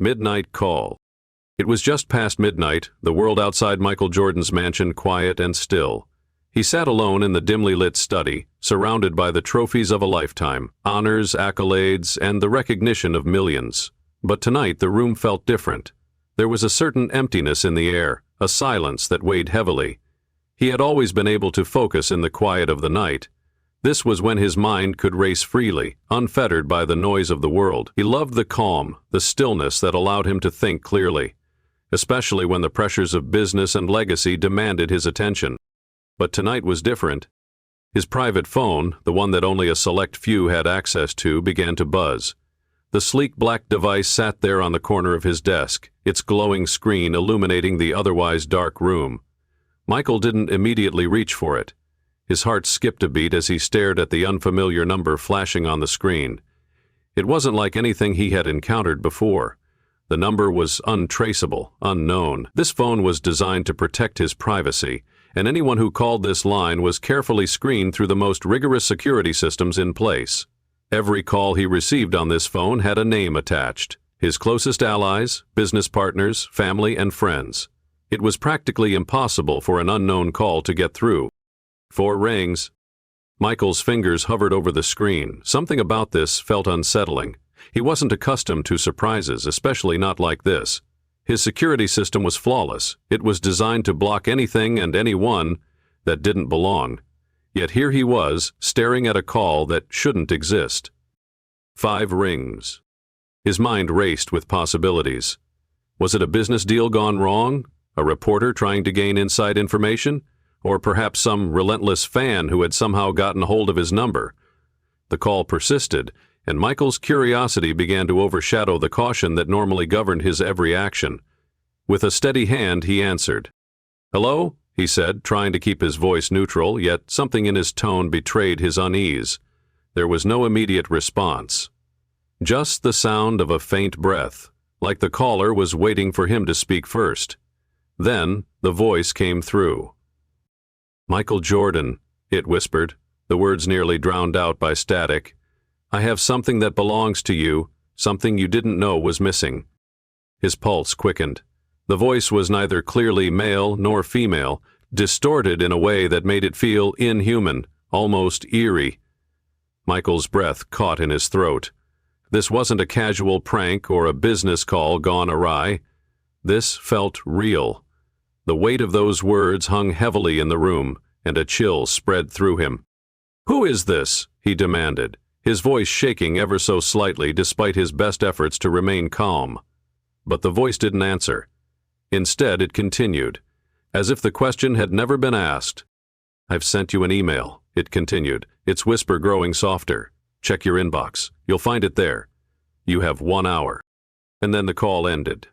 Midnight call. It was just past midnight, the world outside Michael Jordan's mansion quiet and still. He sat alone in the dimly lit study, surrounded by the trophies of a lifetime, honors, accolades, and the recognition of millions. But tonight the room felt different. There was a certain emptiness in the air, a silence that weighed heavily. He had always been able to focus in the quiet of the night. This was when his mind could race freely, unfettered by the noise of the world. He loved the calm, the stillness that allowed him to think clearly, especially when the pressures of business and legacy demanded his attention. But tonight was different. His private phone, the one that only a select few had access to, began to buzz. The sleek black device sat there on the corner of his desk, its glowing screen illuminating the otherwise dark room. Michael didn't immediately reach for it. His heart skipped a beat as he stared at the unfamiliar number flashing on the screen. It wasn't like anything he had encountered before. The number was untraceable, unknown. This phone was designed to protect his privacy, and anyone who called this line was carefully screened through the most rigorous security systems in place. Every call he received on this phone had a name attached: his closest allies, business partners, family, and friends. It was practically impossible for an unknown call to get through. 4 rings. Michael's fingers hovered over the screen. Something about this felt unsettling. He wasn't accustomed to surprises, especially not like this. His security system was flawless. It was designed to block anything and anyone that didn't belong. Yet here he was, staring at a call that shouldn't exist. 5 rings. His mind raced with possibilities. Was it a business deal gone wrong? A reporter trying to gain inside information? Or perhaps some relentless fan who had somehow gotten hold of his number? The call persisted, and Michael's curiosity began to overshadow the caution that normally governed his every action. With a steady hand, he answered. "Hello?" he said, trying to keep his voice neutral, yet something in his tone betrayed his unease. There was no immediate response. Just the sound of a faint breath, like the caller was waiting for him to speak first. Then the voice came through. "Michael Jordan," it whispered, the words nearly drowned out by static. "I have something that belongs to you, something you didn't know was missing." His pulse quickened. The voice was neither clearly male nor female, distorted in a way that made it feel inhuman, almost eerie. Michael's breath caught in his throat. This wasn't a casual prank or a business call gone awry. This felt real. The weight of those words hung heavily in the room, and a chill spread through him. "Who is this?" he demanded, his voice shaking ever so slightly despite his best efforts to remain calm. But the voice didn't answer. Instead, it continued, as if the question had never been asked. "I've sent you an email," it continued, its whisper growing softer. "Check your inbox. You'll find it there. You have 1 hour." And then the call ended.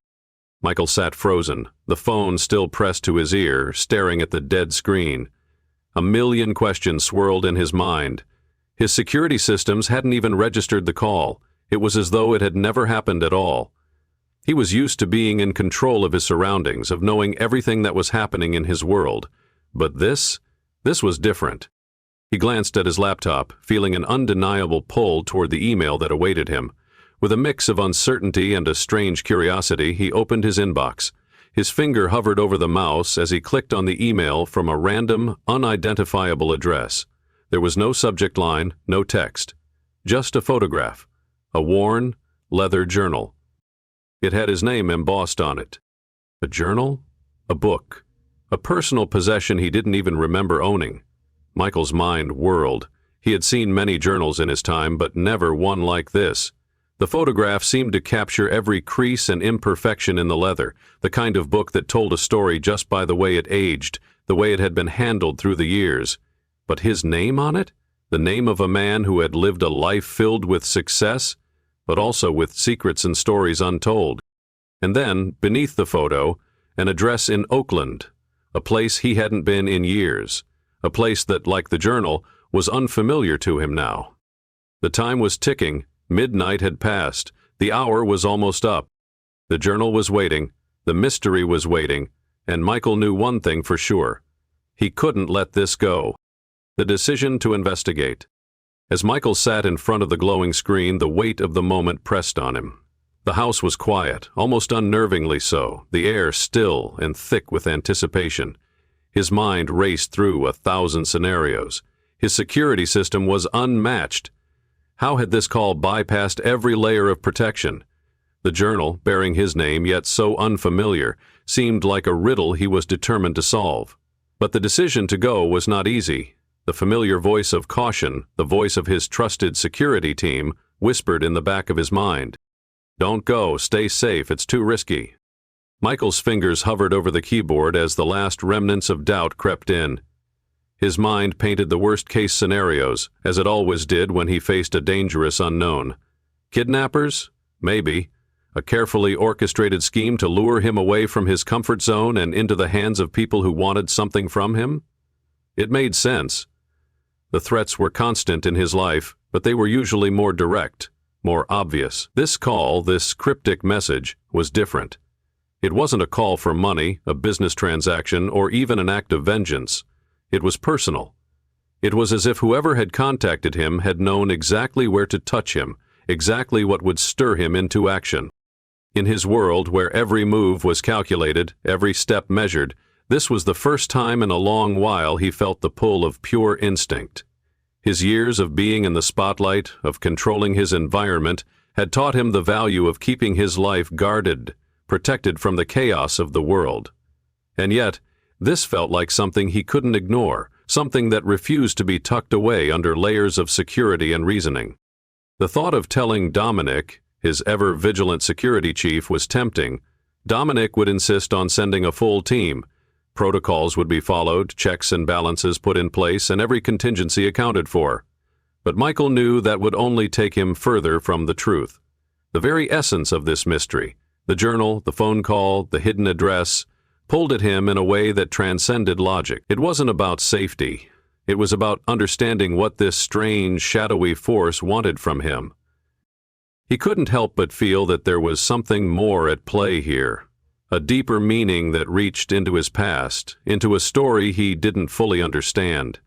Michael sat frozen, the phone still pressed to his ear, staring at the dead screen. A million questions swirled in his mind. His security systems hadn't even registered the call. It was as though it had never happened at all. He was used to being in control of his surroundings, of knowing everything that was happening in his world. But this was different. He glanced at his laptop, feeling an undeniable pull toward the email that awaited him. With a mix of uncertainty and a strange curiosity, he opened his inbox. His finger hovered over the mouse as he clicked on the email from a random, unidentifiable address. There was no subject line, no text. Just a photograph. A worn, leather journal. It had his name embossed on it. A journal? A book. A personal possession he didn't even remember owning. Michael's mind whirled. He had seen many journals in his time, but never one like this. The photograph seemed to capture every crease and imperfection in the leather, the kind of book that told a story just by the way it aged, the way it had been handled through the years. But his name on it? The name of a man who had lived a life filled with success, but also with secrets and stories untold. And then, beneath the photo, an address in Oakland, a place he hadn't been in years, a place that, like the journal, was unfamiliar to him now. The time was ticking. Midnight had passed. The hour was almost up. The journal was waiting. The mystery was waiting. And Michael knew one thing for sure. He couldn't let this go. The decision to investigate. As Michael sat in front of the glowing screen, the weight of the moment pressed on him. The house was quiet, almost unnervingly so, the air still and thick with anticipation. His mind raced through 1,000 scenarios. His security system was unmatched. How had this call bypassed every layer of protection? The journal, bearing his name yet so unfamiliar, seemed like a riddle he was determined to solve. But the decision to go was not easy. The familiar voice of caution, the voice of his trusted security team, whispered in the back of his mind. "Don't go, stay safe, it's too risky." Michael's fingers hovered over the keyboard as the last remnants of doubt crept in. His mind painted the worst-case scenarios, as it always did when he faced a dangerous unknown. Kidnappers? Maybe. A carefully orchestrated scheme to lure him away from his comfort zone and into the hands of people who wanted something from him? It made sense. The threats were constant in his life, but they were usually more direct, more obvious. This call, this cryptic message, was different. It wasn't a call for money, a business transaction, or even an act of vengeance. It was personal. It was as if whoever had contacted him had known exactly where to touch him, exactly what would stir him into action. In his world, where every move was calculated, every step measured, this was the first time in a long while he felt the pull of pure instinct. His years of being in the spotlight, of controlling his environment, had taught him the value of keeping his life guarded, protected from the chaos of the world. And yet, this felt like something he couldn't ignore, something that refused to be tucked away under layers of security and reasoning. The thought of telling Dominic, his ever-vigilant security chief, was tempting. Dominic would insist on sending a full team. Protocols would be followed, checks and balances put in place, and every contingency accounted for. But Michael knew that would only take him further from the truth. The very essence of this mystery, the journal, the phone call, the hidden address, pulled at him in a way that transcended logic. It wasn't about safety. It was about understanding what this strange, shadowy force wanted from him. He couldn't help but feel that there was something more at play here, a deeper meaning that reached into his past, into a story he didn't fully understand.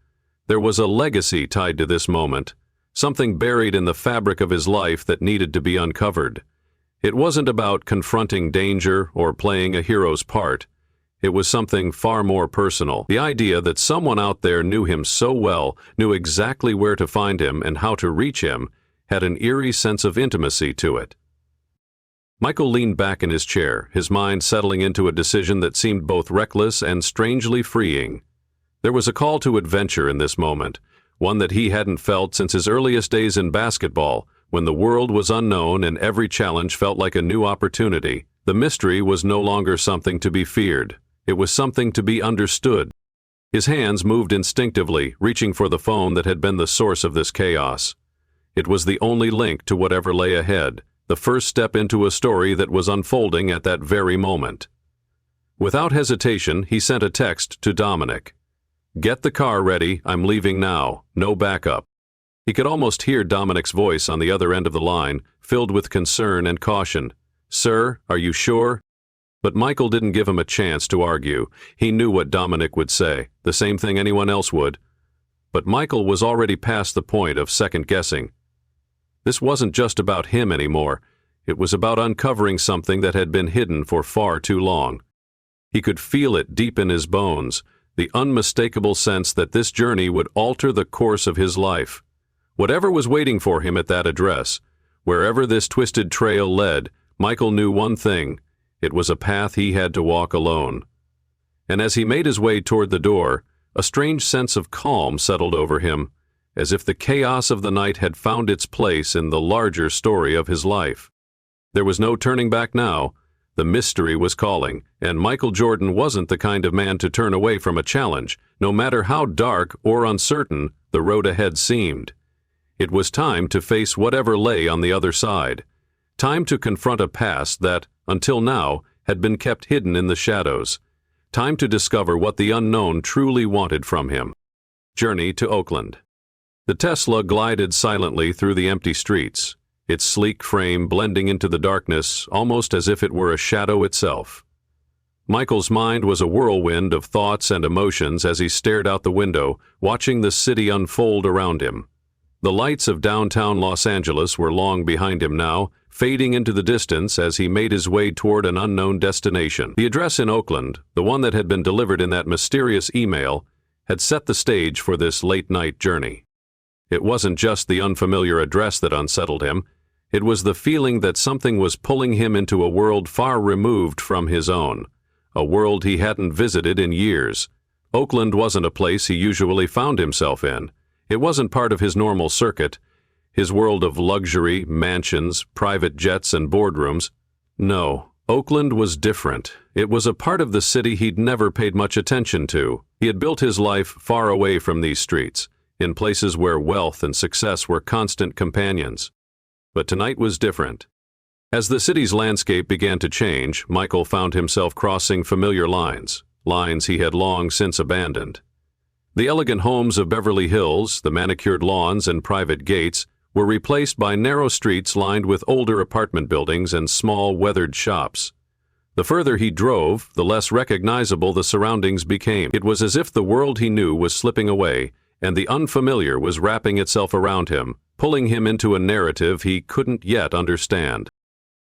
There was a legacy tied to this moment, something buried in the fabric of his life that needed to be uncovered. It wasn't about confronting danger or playing a hero's part. It was something far more personal, the idea that someone out there knew him so well, knew exactly where to find him and how to reach him, had an eerie sense of intimacy to it. Michael leaned back in his chair, his mind settling into a decision that seemed both reckless and strangely freeing. There was a call to adventure in this moment, one that he hadn't felt since his earliest days in basketball, when the world was unknown and every challenge felt like a new opportunity. The mystery was no longer something to be feared. It was something to be understood. His hands moved instinctively, reaching for the phone that had been the source of this chaos. It was the only link to whatever lay ahead, the first step into a story that was unfolding at that very moment. Without hesitation, he sent a text to Dominic. "Get the car ready, I'm leaving now, no backup." He could almost hear Dominic's voice on the other end of the line, filled with concern and caution. "Sir, are you sure?" But Michael didn't give him a chance to argue. He knew what Dominic would say, the same thing anyone else would. But Michael was already past the point of second-guessing. This wasn't just about him anymore. It was about uncovering something that had been hidden for far too long. He could feel it deep in his bones, the unmistakable sense that this journey would alter the course of his life. Whatever was waiting for him at that address, wherever this twisted trail led, Michael knew one thing: it was a path he had to walk alone. And as he made his way toward the door, a strange sense of calm settled over him, as if the chaos of the night had found its place in the larger story of his life. There was no turning back now. The mystery was calling, and Michael Jordan wasn't the kind of man to turn away from a challenge, no matter how dark or uncertain the road ahead seemed. It was time to face whatever lay on the other side. Time to confront a past that, until now, had been kept hidden in the shadows. Time to discover what the unknown truly wanted from him. Journey to Oakland. The Tesla glided silently through the empty streets, its sleek frame blending into the darkness almost as if it were a shadow itself. Michael's mind was a whirlwind of thoughts and emotions as he stared out the window, watching the city unfold around him. The lights of downtown Los Angeles were long behind him now, fading into the distance as he made his way toward an unknown destination. The address in Oakland, the one that had been delivered in that mysterious email, had set the stage for this late-night journey. It wasn't just the unfamiliar address that unsettled him. It was the feeling that something was pulling him into a world far removed from his own, a world he hadn't visited in years. Oakland wasn't a place he usually found himself in. It wasn't part of his normal circuit, his world of luxury, mansions, private jets, and boardrooms. No, Oakland was different. It was a part of the city he'd never paid much attention to. He had built his life far away from these streets, in places where wealth and success were constant companions. But tonight was different. As the city's landscape began to change, Michael found himself crossing familiar lines he had long since abandoned. The elegant homes of Beverly Hills, the manicured lawns and private gates, were replaced by narrow streets lined with older apartment buildings and small, weathered shops. The further he drove, the less recognizable the surroundings became. It was as if the world he knew was slipping away, and the unfamiliar was wrapping itself around him, pulling him into a narrative he couldn't yet understand.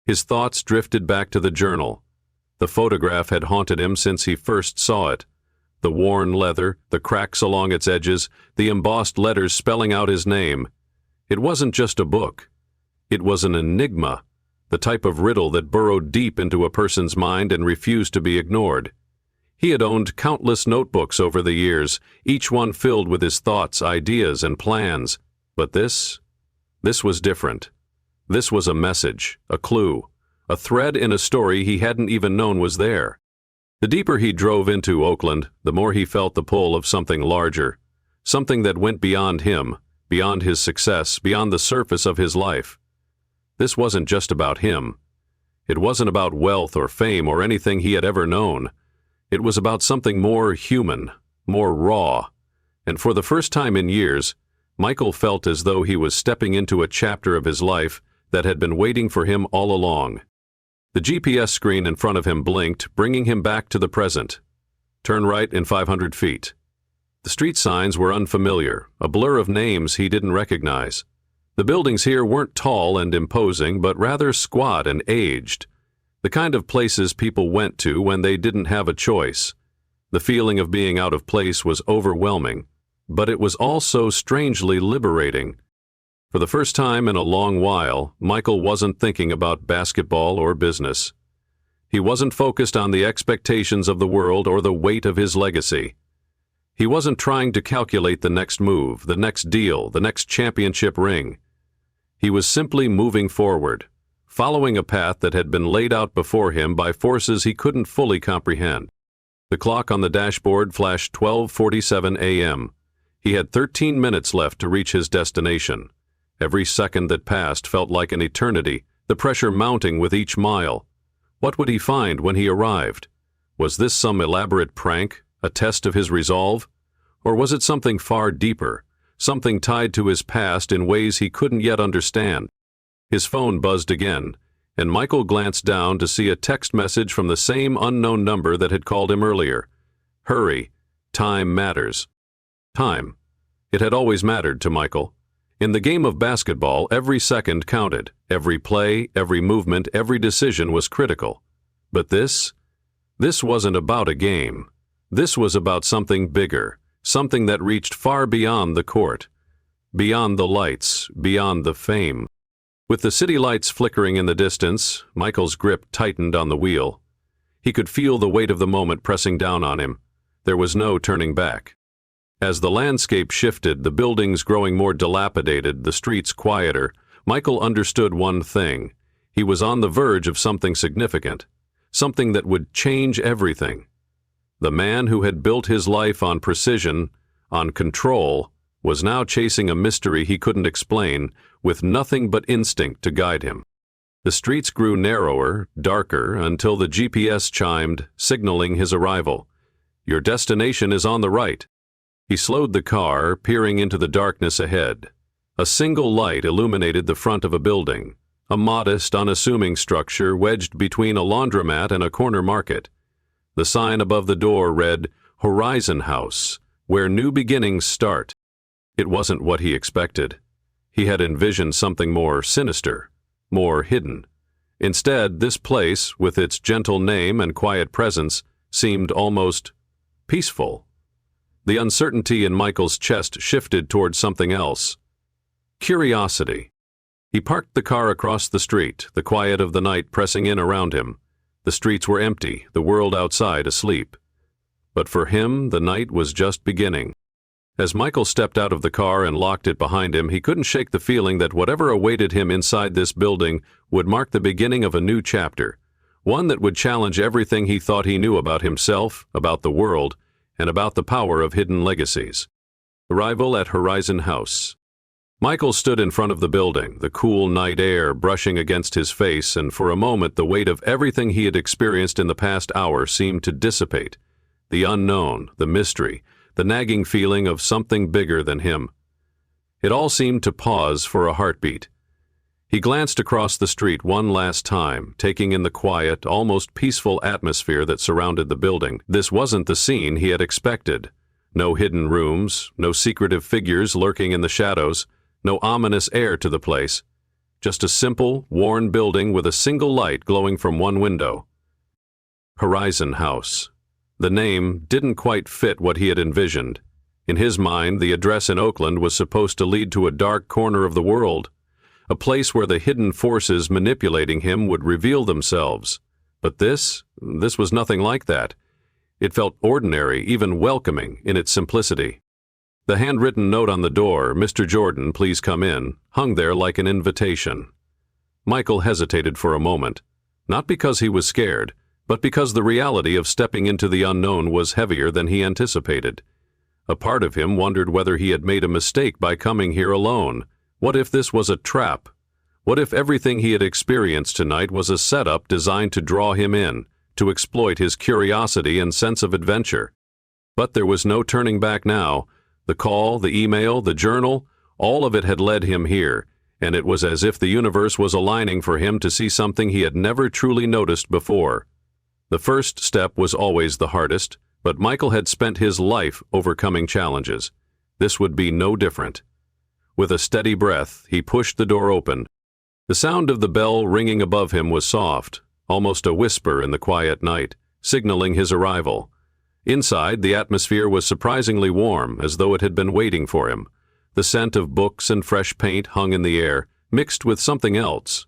His thoughts drifted back to the journal. The photograph had haunted him since he first saw it. The worn leather, the cracks along its edges, the embossed letters spelling out his name. It wasn't just a book. It was an enigma, the type of riddle that burrowed deep into a person's mind and refused to be ignored. He had owned countless notebooks over the years, each one filled with his thoughts, ideas, and plans. But this was different. This was a message, a clue, a thread in a story he hadn't even known was there. The deeper he drove into Oakland, the more he felt the pull of something larger, something that went beyond him, beyond his success, beyond the surface of his life. This wasn't just about him. It wasn't about wealth or fame or anything he had ever known. It was about something more human, more raw. And for the first time in years, Michael felt as though he was stepping into a chapter of his life that had been waiting for him all along. The GPS screen in front of him blinked, bringing him back to the present. Turn right in 500 feet. The street signs were unfamiliar, a blur of names he didn't recognize. The buildings here weren't tall and imposing, but rather squat and aged. The kind of places people went to when they didn't have a choice. The feeling of being out of place was overwhelming, but it was also strangely liberating. For the first time in a long while, Michael wasn't thinking about basketball or business. He wasn't focused on the expectations of the world or the weight of his legacy. He wasn't trying to calculate the next move, the next deal, the next championship ring. He was simply moving forward, following a path that had been laid out before him by forces he couldn't fully comprehend. The clock on the dashboard flashed 12:47 a.m. He had 13 minutes left to reach his destination. Every second that passed felt like an eternity, the pressure mounting with each mile. What would he find when he arrived? Was this some elaborate prank, a test of his resolve? Or was it something far deeper, something tied to his past in ways he couldn't yet understand? His phone buzzed again, and Michael glanced down to see a text message from the same unknown number that had called him earlier. Hurry, time matters. Time. It had always mattered to Michael. In the game of basketball, every second counted. Every play, every movement, every decision was critical. But this wasn't about a game. This was about something bigger, something that reached far beyond the court, beyond the lights, beyond the fame. With the city lights flickering in the distance, Michael's grip tightened on the wheel. He could feel the weight of the moment pressing down on him. There was no turning back. As the landscape shifted, the buildings growing more dilapidated, the streets quieter, Michael understood one thing. He was on the verge of something significant, something that would change everything. The man who had built his life on precision, on control, was now chasing a mystery he couldn't explain, with nothing but instinct to guide him. The streets grew narrower, darker, until the GPS chimed, signaling his arrival. Your destination is on the right. He slowed the car, peering into the darkness ahead. A single light illuminated the front of a building, a modest, unassuming structure wedged between a laundromat and a corner market. The sign above the door read, Horizon House, where new beginnings start. It wasn't what he expected. He had envisioned something more sinister, more hidden. Instead, this place, with its gentle name and quiet presence, seemed almost peaceful. The uncertainty in Michael's chest shifted toward something else. Curiosity. He parked the car across the street, the quiet of the night pressing in around him. The streets were empty, the world outside asleep. But for him, the night was just beginning. As Michael stepped out of the car and locked it behind him, he couldn't shake the feeling that whatever awaited him inside this building would mark the beginning of a new chapter, one that would challenge everything he thought he knew about himself, about the world, and about the power of hidden legacies. Arrival at Horizon House. Michael stood in front of the building, the cool night air brushing against his face, and for a moment the weight of everything he had experienced in the past hour seemed to dissipate. The unknown, the mystery, the nagging feeling of something bigger than him. It all seemed to pause for a heartbeat. He glanced across the street one last time, taking in the quiet, almost peaceful atmosphere that surrounded the building. This wasn't the scene he had expected. No hidden rooms, no secretive figures lurking in the shadows, no ominous air to the place. Just a simple, worn building with a single light glowing from one window. Horizon House. The name didn't quite fit what he had envisioned. In his mind, the address in Oakland was supposed to lead to a dark corner of the world, a place where the hidden forces manipulating him would reveal themselves. But this was nothing like that. It felt ordinary, even welcoming, in its simplicity. The handwritten note on the door, "Mr. Jordan, please come in," hung there like an invitation. Michael hesitated for a moment, not because he was scared, but because the reality of stepping into the unknown was heavier than he anticipated. A part of him wondered whether he had made a mistake by coming here alone. What if this was a trap? What if everything he had experienced tonight was a setup designed to draw him in, to exploit his curiosity and sense of adventure? But there was no turning back now. The call, the email, the journal, all of it had led him here, and it was as if the universe was aligning for him to see something he had never truly noticed before. The first step was always the hardest, but Michael had spent his life overcoming challenges. This would be no different. With a steady breath, he pushed the door open. The sound of the bell ringing above him was soft, almost a whisper in the quiet night, signaling his arrival. Inside, the atmosphere was surprisingly warm, as though it had been waiting for him. The scent of books and fresh paint hung in the air, mixed with something else.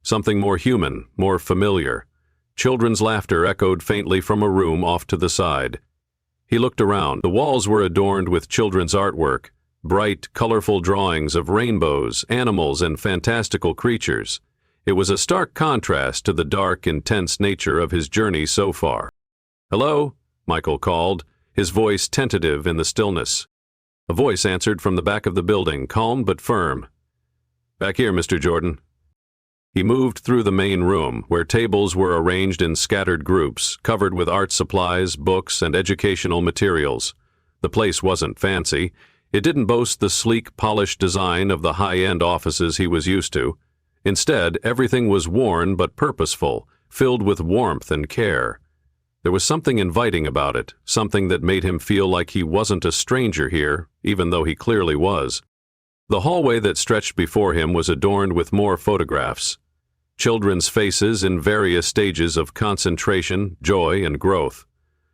Something more human, more familiar. Children's laughter echoed faintly from a room off to the side. He looked around. The walls were adorned with children's artwork, bright, colorful drawings of rainbows, animals, and fantastical creatures. It was a stark contrast to the dark, intense nature of his journey so far. "Hello?" Michael called, his voice tentative in the stillness. A voice answered from the back of the building, calm but firm. "Back here, Mr. Jordan." He moved through the main room, where tables were arranged in scattered groups, covered with art supplies, books, and educational materials. The place wasn't fancy. It didn't boast the sleek, polished design of the high-end offices he was used to. Instead, everything was worn but purposeful, filled with warmth and care. There was something inviting about it, something that made him feel like he wasn't a stranger here, even though he clearly was. The hallway that stretched before him was adorned with more photographs. Children's faces in various stages of concentration, joy, and growth.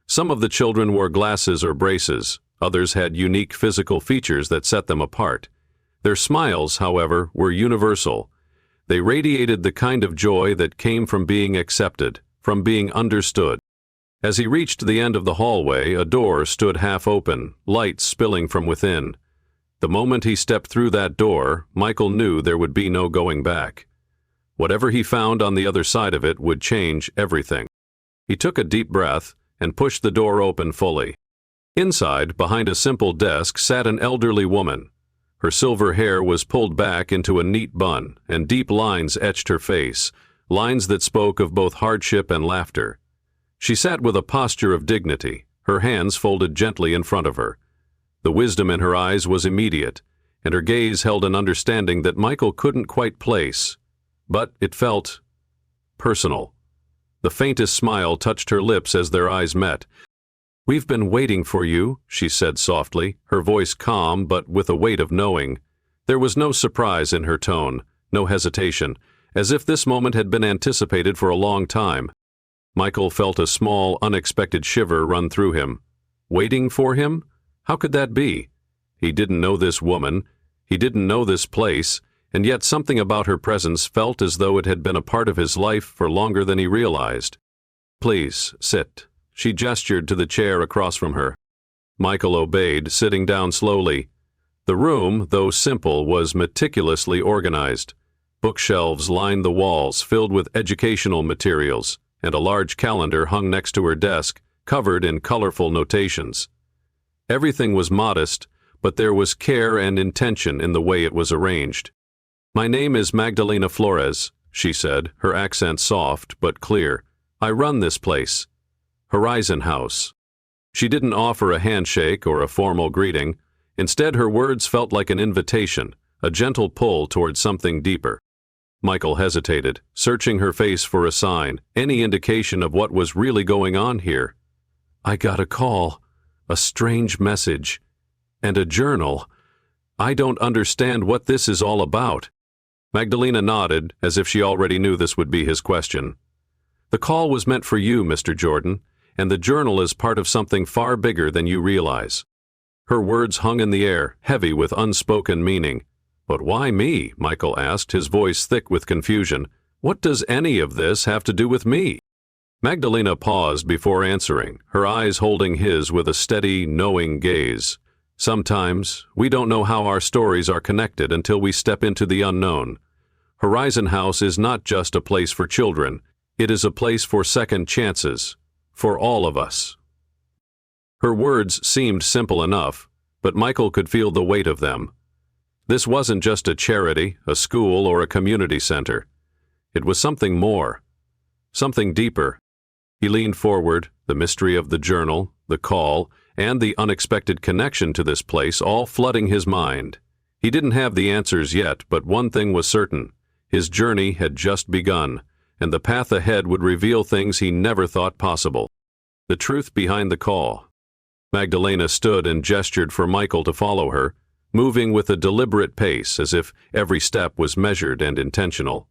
Some of the children wore glasses or braces, others had unique physical features that set them apart. Their smiles, however, were universal. They radiated the kind of joy that came from being accepted, from being understood. As he reached the end of the hallway, a door stood half open, light spilling from within. The moment he stepped through that door, Michael knew there would be no going back. Whatever he found on the other side of it would change everything. He took a deep breath and pushed the door open fully. Inside, behind a simple desk, sat an elderly woman. Her silver hair was pulled back into a neat bun, and deep lines etched her face, lines that spoke of both hardship and laughter. She sat with a posture of dignity, her hands folded gently in front of her. The wisdom in her eyes was immediate, and her gaze held an understanding that Michael couldn't quite place. But it felt personal. The faintest smile touched her lips as their eyes met. "We've been waiting for you," she said softly, her voice calm but with a weight of knowing. There was no surprise in her tone, no hesitation, as if this moment had been anticipated for a long time. Michael felt a small, unexpected shiver run through him. Waiting for him? How could that be? He didn't know this woman, he didn't know this place, and yet something about her presence felt as though it had been a part of his life for longer than he realized. "Please, sit." She gestured to the chair across from her. Michael obeyed, sitting down slowly. The room, though simple, was meticulously organized. Bookshelves lined the walls, filled with educational materials, and a large calendar hung next to her desk, covered in colorful notations. Everything was modest, but there was care and intention in the way it was arranged. "My name is Magdalena Flores," she said, her accent soft but clear. "I run this place. Horizon House." She didn't offer a handshake or a formal greeting. Instead, her words felt like an invitation, a gentle pull towards something deeper. Michael hesitated, searching her face for a sign, any indication of what was really going on here. "I got a call, a strange message, and a journal. I don't understand what this is all about." Magdalena nodded, as if she already knew this would be his question. "The call was meant for you, Mr. Jordan, and the journal is part of something far bigger than you realize." Her words hung in the air, heavy with unspoken meaning. "But why me?" Michael asked, his voice thick with confusion. "What does any of this have to do with me?" Magdalena paused before answering, her eyes holding his with a steady, knowing gaze. "Sometimes, we don't know how our stories are connected until we step into the unknown. Horizon House is not just a place for children. It is a place for second chances, for all of us." Her words seemed simple enough, but Michael could feel the weight of them. This wasn't just a charity, a school, or a community center. It was something more, something deeper. He leaned forward, the mystery of the journal, the call, and the unexpected connection to this place all flooding his mind. He didn't have the answers yet, but one thing was certain. His journey had just begun, and the path ahead would reveal things he never thought possible. The truth behind the call. Magdalena stood and gestured for Michael to follow her, moving with a deliberate pace as if every step was measured and intentional.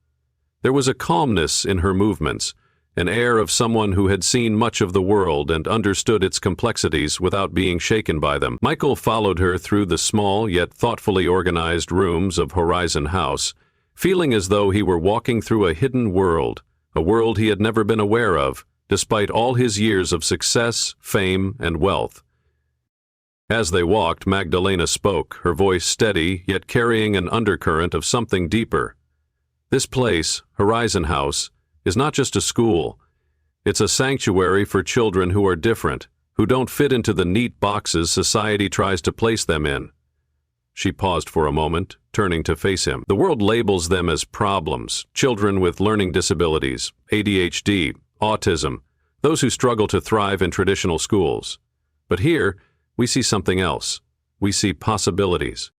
There was a calmness in her movements, an air of someone who had seen much of the world and understood its complexities without being shaken by them. Michael followed her through the small yet thoughtfully organized rooms of Horizon House, feeling as though he were walking through a hidden world, a world he had never been aware of, despite all his years of success, fame, and wealth. As they walked, Magdalena spoke, her voice steady, yet carrying an undercurrent of something deeper. "This place, Horizon House, is not just a school. It's a sanctuary for children who are different, who don't fit into the neat boxes society tries to place them in." She paused for a moment, turning to face him. "The world labels them as problems, children with learning disabilities, ADHD, autism, those who struggle to thrive in traditional schools. But here, we see something else. We see possibilities."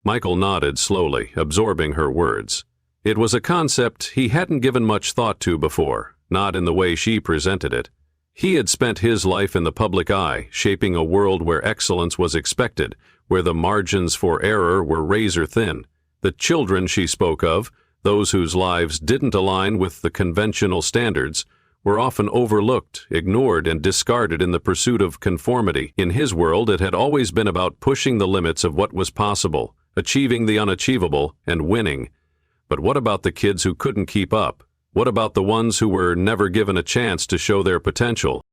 Michael nodded slowly, absorbing her words. It was a concept he hadn't given much thought to before, not in the way she presented it. He had spent his life in the public eye, shaping a world where excellence was expected, where the margins for error were razor thin. The children she spoke of, those whose lives didn't align with the conventional standards, were often overlooked, ignored, and discarded in the pursuit of conformity. In his world, it had always been about pushing the limits of what was possible, achieving the unachievable, and winning. But what about the kids who couldn't keep up? What about the ones who were never given a chance to show their potential?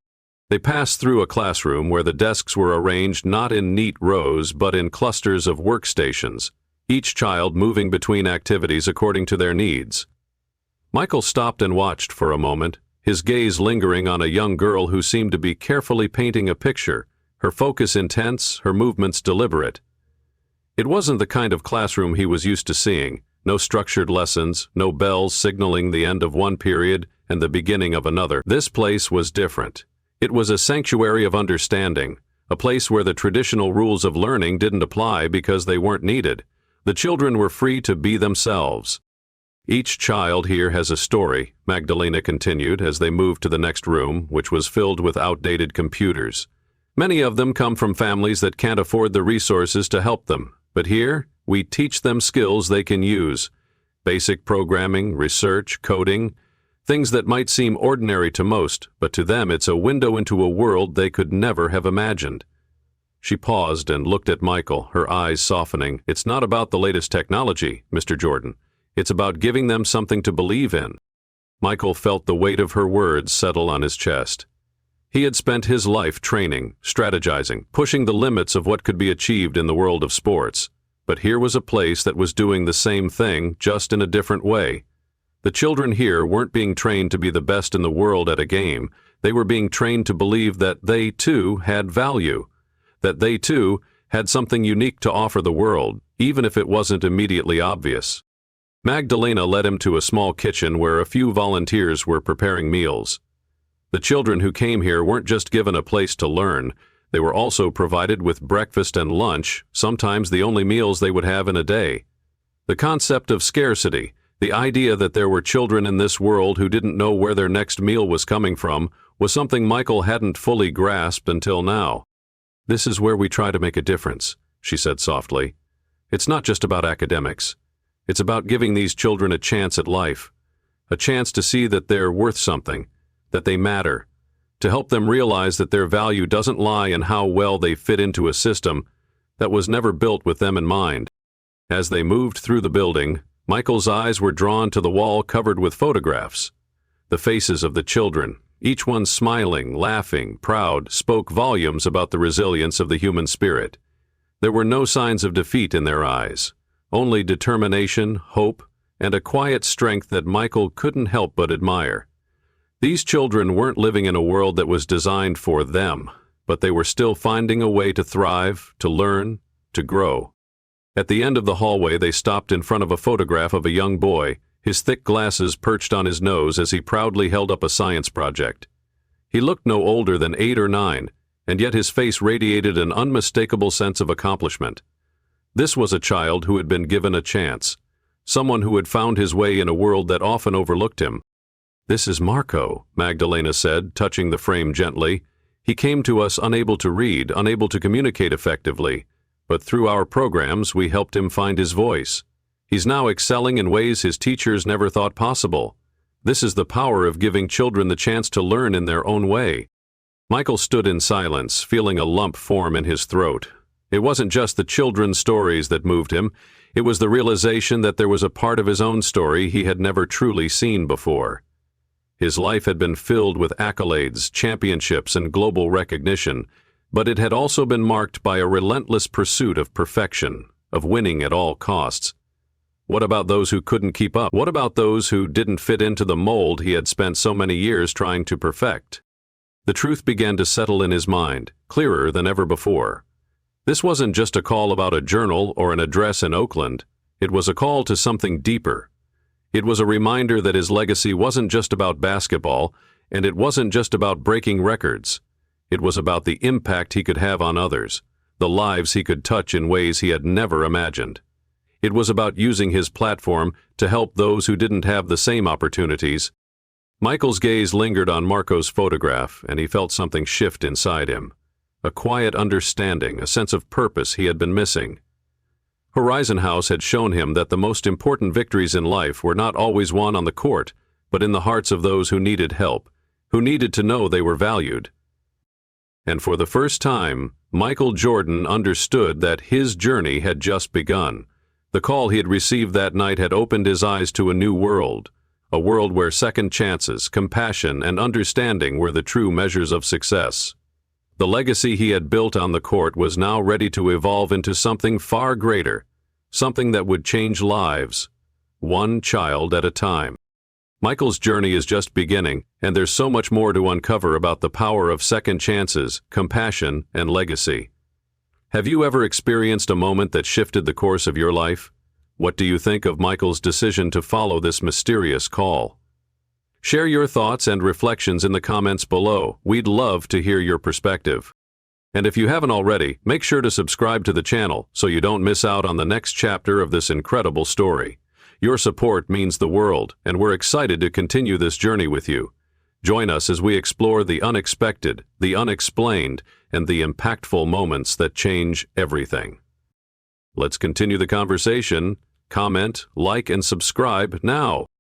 They passed through a classroom where the desks were arranged not in neat rows but in clusters of workstations, each child moving between activities according to their needs. Michael stopped and watched for a moment, his gaze lingering on a young girl who seemed to be carefully painting a picture, her focus intense, her movements deliberate. It wasn't the kind of classroom he was used to seeing. No structured lessons, no bells signaling the end of one period and the beginning of another. This place was different. It was a sanctuary of understanding, a place where the traditional rules of learning didn't apply because they weren't needed. The children were free to be themselves. "Each child here has a story," Magdalena continued as they moved to the next room, which was filled with outdated computers. "Many of them come from families that can't afford the resources to help them, but here, we teach them skills they can use. basic programming, research, coding, things that might seem ordinary to most, but to them it's a window into a world they could never have imagined. She paused and looked at Michael, her eyes softening. It's not about the latest technology, Mr. Jordan. It's about giving them something to believe in. Michael felt the weight of her words settle on his chest. He had spent his life training, strategizing, pushing the limits of what could be achieved in the world of sports. But here was a place that was doing the same thing, just in a different way. The children here weren't being trained to be the best in the world at a game. They were being trained to believe that they, too, had value, that they, too, had something unique to offer the world, even if it wasn't immediately obvious. Magdalena led him to a small kitchen where a few volunteers were preparing meals. The children who came here weren't just given a place to learn. They were also provided with breakfast and lunch, sometimes the only meals they would have in a day. The concept of scarcity, the idea that there were children in this world who didn't know where their next meal was coming from, was something Michael hadn't fully grasped until now. "This is where we try to make a difference," she said softly. "It's not just about academics. It's about giving these children a chance at life, a chance to see that they're worth something, that they matter, to help them realize that their value doesn't lie in how well they fit into a system that was never built with them in mind." As they moved through the building, Michael's eyes were drawn to the wall covered with photographs. The faces of the children, each one smiling, laughing, proud, spoke volumes about the resilience of the human spirit. There were no signs of defeat in their eyes, only determination, hope, and a quiet strength that Michael couldn't help but admire. These children weren't living in a world that was designed for them, but they were still finding a way to thrive, to learn, to grow. At the end of the hallway, they stopped in front of a photograph of a young boy, his thick glasses perched on his nose as he proudly held up a science project. He looked no older than 8 or 9, and yet his face radiated an unmistakable sense of accomplishment. This was a child who had been given a chance, someone who had found his way in a world that often overlooked him. "This is Marco," Magdalena said, touching the frame gently. "He came to us unable to read, unable to communicate effectively, but through our programs we helped him find his voice. He's now excelling in ways his teachers never thought possible. This is the power of giving children the chance to learn in their own way." Michael stood in silence, feeling a lump form in his throat. It wasn't just the children's stories that moved him. It was the realization that there was a part of his own story he had never truly seen before. His life had been filled with accolades, championships, and global recognition, but it had also been marked by a relentless pursuit of perfection, of winning at all costs. What about those who couldn't keep up? What about those who didn't fit into the mold he had spent so many years trying to perfect? The truth began to settle in his mind, clearer than ever before. This wasn't just a call about a journal or an address in Oakland. It was a call to something deeper. It was a reminder that his legacy wasn't just about basketball, and it wasn't just about breaking records. It was about the impact he could have on others, the lives he could touch in ways he had never imagined. It was about using his platform to help those who didn't have the same opportunities. Michael's gaze lingered on Marco's photograph, and he felt something shift inside him. A quiet understanding, a sense of purpose he had been missing. Horizon House had shown him that the most important victories in life were not always won on the court, but in the hearts of those who needed help, who needed to know they were valued. And for the first time, Michael Jordan understood that his journey had just begun. The call he had received that night had opened his eyes to a new world, a world where second chances, compassion, and understanding were the true measures of success. The legacy he had built on the court was now ready to evolve into something far greater, something that would change lives, one child at a time. Michael's journey is just beginning, and there's so much more to uncover about the power of second chances, compassion, and legacy. Have you ever experienced a moment that shifted the course of your life? What do you think of Michael's decision to follow this mysterious call? Share your thoughts and reflections in the comments below. We'd love to hear your perspective. And if you haven't already, make sure to subscribe to the channel so you don't miss out on the next chapter of this incredible story. Your support means the world, and we're excited to continue this journey with you. Join us as we explore the unexpected, the unexplained, and the impactful moments that change everything. Let's continue the conversation comment, like, and subscribe now.